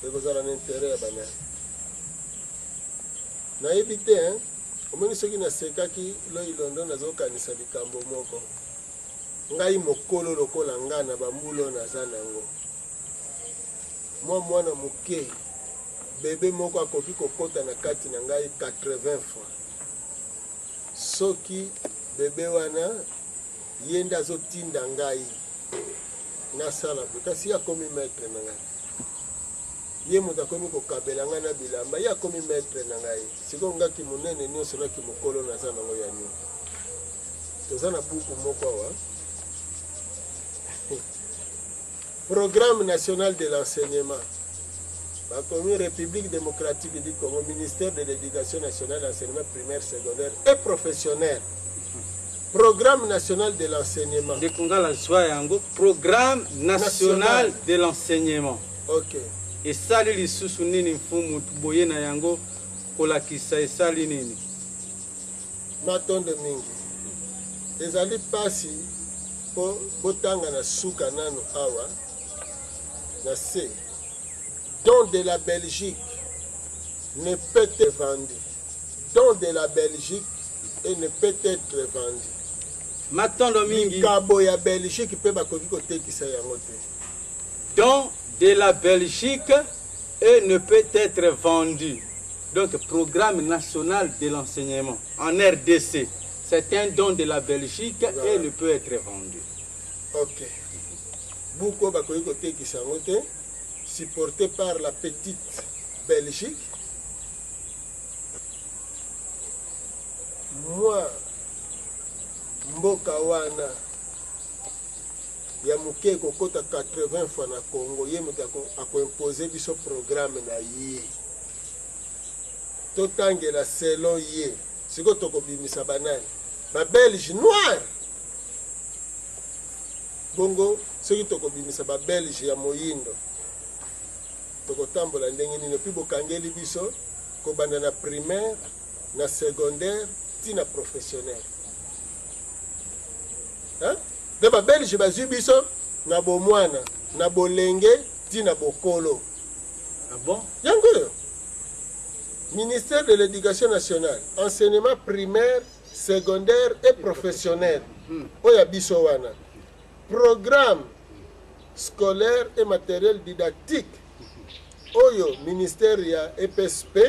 ekozala na intérêt ya bana nayebi te omoni soki nasekaki loilondo nazokanisa likambo moko ngai mokolo lokola nga na bambulo naza nango mwana moke bebe moko akoki kokota na kati na ngai 80 fois soki bebe wana ye nde azotinda ngai nasala pe kasi ye akomi maître na ngai ye moto akomi kokabela ngai na bilamba ye akomi maître na ngai sikoyo ngaki monene nyonso naki mokolo naza nango ya nini toza na buku moko awa Programme national de l'enseignement. La commune République démocratique du Congo, ministère de l'éducation nationale, l'enseignement primaire, secondaire et professionnel. Programme national de l'enseignement. Programme national de l'enseignement. Ok. Et ça, les sous-nini fumu boye na yango kolakisa et ça nini. Maton de mingi. Ezali pasi po botanga na suka nano awa. C'est don de la Belgique ne peut être vendu. Don de la Belgique et ne peut être vendu. Maintenant, Domingue. Kabo ya Belgique peut bakoki kotekisa yango te. Don de la Belgique et ne peut être vendu. Donc, programme national de l'enseignement en RDC. C'est un don de la Belgique et ne peut être vendu. Ok. Beaucoup bakoki kotekisa yango te, supporté par la petite Belgique. Moi, mboka wana ya muke kokota 80 fois na Congo, ye moto akoimpose biso programme na ye. Totangela selon ye. Siko tokobimisa banani. Ba Belge noir. Bongo soki tokobimisa ba Belge ya moyindo tokotambola ndenge nini puis bokangeli biso kobanda na primaire na secondaire tina professionnel de ba Belge bazwi biso na bomwana na bolenge tina bokolo. Ah bon? Yango yo ministère de l'éducation nationale, enseignement primaire, secondaire et professionnel. Oya biso wana programme scolaire et matériel didactique. Oyo ministère ya EPSP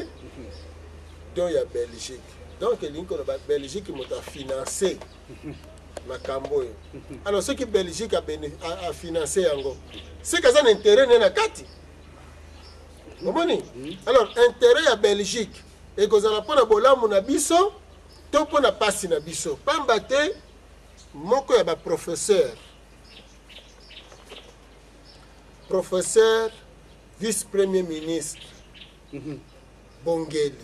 donc ya Belgique. Donc l'inko la Belgique m'a financé makambo yo. Alors ce qui Belgique a financé yango, c'est que ça un intérêt na kati. Omoni? Alors intérêt ya Belgique et que ça la pona bolamu na biso, to pona pasi na biso. Pamba te moko ya ba professeur vice-premier ministre Bongeli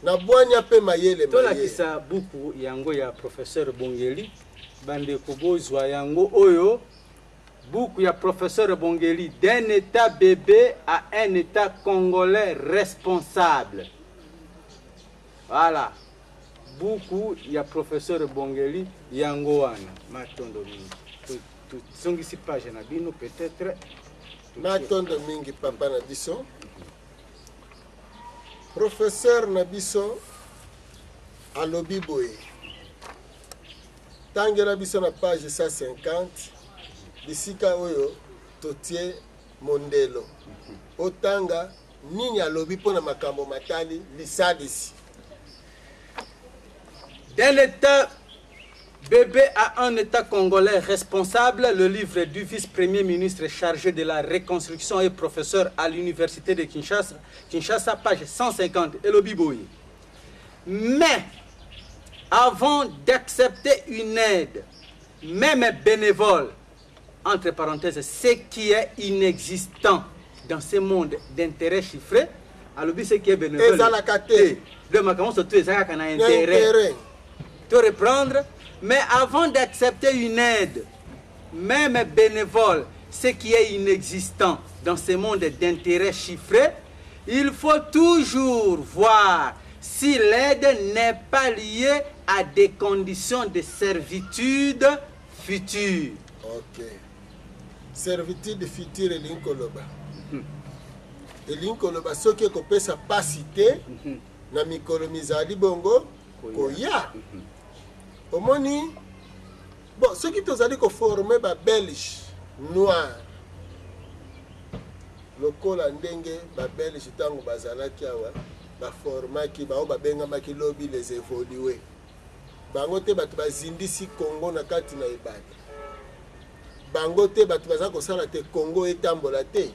na bwanya pe mayele tola kisa buku yango ya professeur Bongeli bande kobozwa yango oyo buku ya professeur Bongeli d'un état bébé à un état congolais responsable. Voilà buku ya professeur Bongeli yango wana matondo mingi songisi page na bino peut-être matondo mingi papa na biso professeur na biso alobi boye tangela biso na page 150 bisika oyo totie mondelo otanga nini alobi pona makambo matali lisadisi dans l'état bébé à un état congolais responsable, le livre du vice-premier ministre chargé de la reconstruction et professeur à l'université de Kinshasa, page 150, Elobi Boye. Mais, avant d'accepter une aide, même bénévole, entre parenthèses, ce qui est inexistant dans ce monde d'intérêt chiffré, Alobi ce qui est bénévole, de ma surtout intérêt. De reprendre. Mais avant d'accepter une aide, même bénévole, ce qui est inexistant dans ce monde d'intérêt chiffré, il faut toujours voir si l'aide n'est pas liée à des conditions de servitude futures. Ok. servitude future elingi koloba elingi koloba soki ekopesa pasi te na mikolo mizali bongo koya omoni bon soki tozali koforme babelge noir lokola ndenge babelge ntango bazalaki awa baformaki bao babengamaki lobi les évolués bango te bato bazindisi Congo na kati na ebale bango te bato baza kosala te Congo etambola te.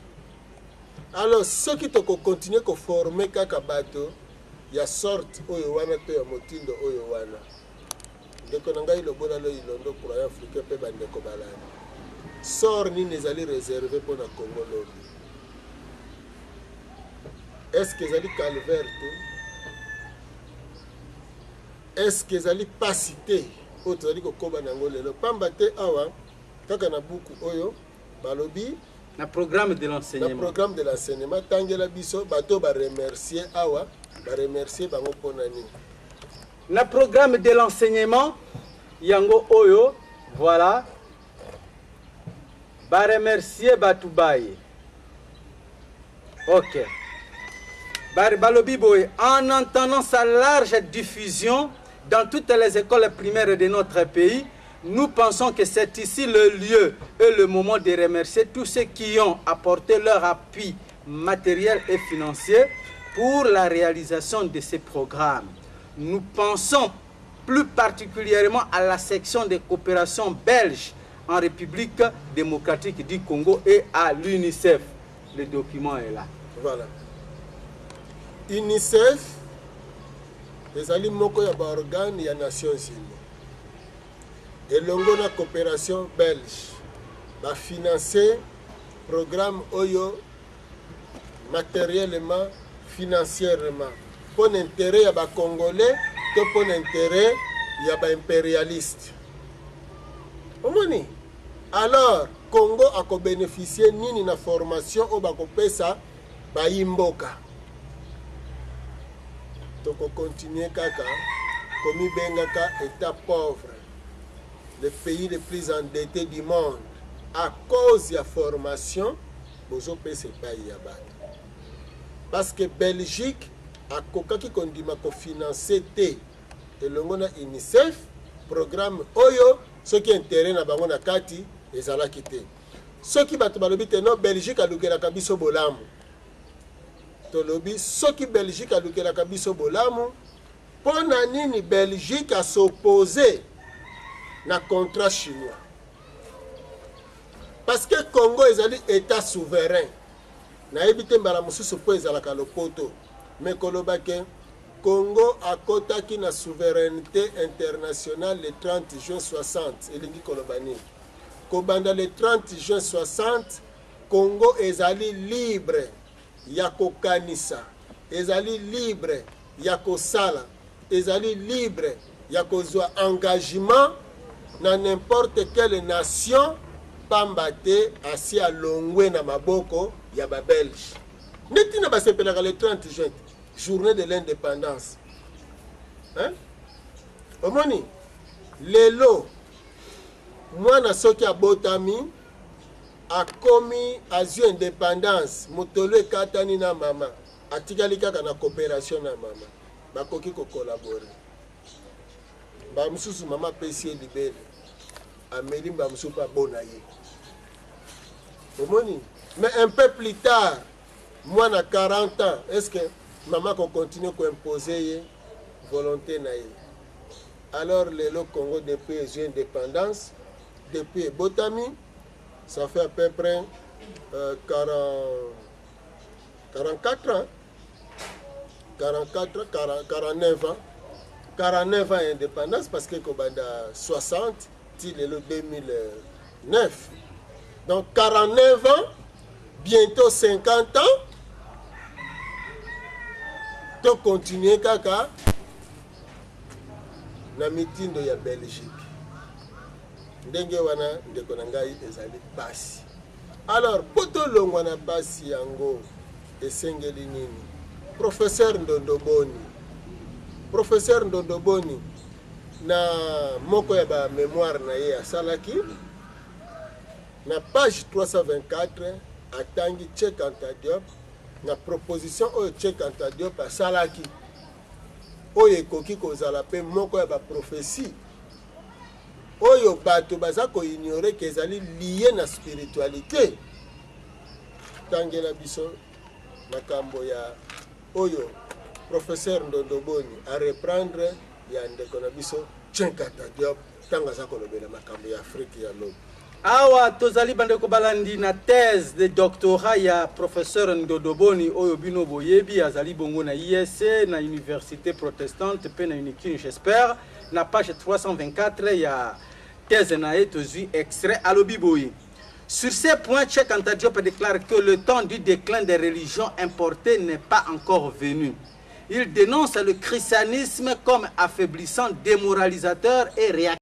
Alors soki tokokontinue koforme kaka bato ya sorte oyo wana to ya motindo oyo wana ndeko na ngai lobola lo ilondo croyant africain mpe bandeko balani sort nini ezali réservé mpona Congo lobi est-ce que ezali calvaire te est-ce que ezali pasi te oyo tozali kokoba nango lelo pamba te awa kaka na buku oyo balobi na programme de l'enseignement. Na programme de l'enseignement tangela biso bato ba remercier awa ba remercier bango pona nini. Na programme de l'enseignement yango oyo voilà ba remercier batu baye. OK. Balobi boy en entendant sa large diffusion dans toutes les écoles primaires de notre pays. Nous pensons que c'est ici le lieu et le moment de remercier tous ceux qui ont apporté leur appui matériel et financier pour la réalisation de ces programmes. Nous pensons plus particulièrement à la section de coopération belge en République démocratique du Congo et à l'UNICEF. Le document est là. Voilà. UNICEF, les alliés moko ya ba organe ya Nations Unies. Et la coopération belge va financer programme Oyo matériellement, financièrement. Pour l'intérêt des Congolais, pour l'intérêt des impérialistes. Alors, Congo a bénéficié de la formation au Bakopesa Bayimboka. Donc, on continue kaka, comme Bengaka, état pauvre. Le pays le plus endetté du monde à cause de la formation, parce que Belgique a kokaki kondima ko financer te et l'ongona UNICEF programme oyo ce qui intérêt na bango na kati ezalaki te soki bato balobi te no Belgique alukelaka biso bolamu tolobi soki Belgique alukelaka biso bolamu pona nini Belgique a s'opposé na contrat chinois parce que Congo ezali état souverain na ebite mbala mususu po ezalaka lopoto mais kolobake Congo akotaki na souveraineté internationale le 30 juin 60 elingi kolobani kobanda le 30 juin 60 Congo ezali libre ya kokanisa ezali libre ya kosala ezali libre ya kozwa engagement na n'importe quelle nation pamba te asi alongwe na maboko ya ba Belge neti na basepelaka le 30 juin journée de l'indépendance hein omoni lelo mwana soki abotami akomi azwi indépendance motolo ekatani na mama atikali kaka na coopération na mama bakoki kokolabore bamususu mama pesi libele ameli bamususu pa bona ye omoni mais un peu plus tard moi na 40 ans est-ce que maman continue à imposer volonté na ye alors le Congo depuis les indépendance depuis Botami ça fait à peu près 44 ans 49 ans indépendance parce que Kobanda 60 till le 2009 donc 49 ans bientôt 50 ans to continuer kaka na mitindo ya Belgique ndenge wana ndeko na ngai ezali pasi alors poto longwa na pasi yango esengeli nini professeur Ndondoboni na moko ya ba mémoire na ye asalaki na page 324 atangi Cheikh Anta Diop na proposition oyo Cheikh Anta Diop asalaki oyo ekoki kozala pe moko ya baprophétie oyo bato baza koignore ke ezali lié na spiritualité. Tangela biso makambo ya oyo professeur Ndondoboni a reprendre ya ndeko na biso Cheikh Anta Diop tanga aza kolobela makambo ya Afrique ya lobi. Awa tozali bandeko balandi na thèse de doctorat ya professeur Ndondoboni oyo bino boyebi azali bongo na ISC na université protestante pe na UNIKIN j'espère na page 324 ya thèse na tozui extrait alobi boye. Sur ces points, Cheikh Anta Diop déclare que le temps du déclin des religions importées n'est pas encore venu. Il dénonce le christianisme comme affaiblissant, démoralisateur et réactionnaire.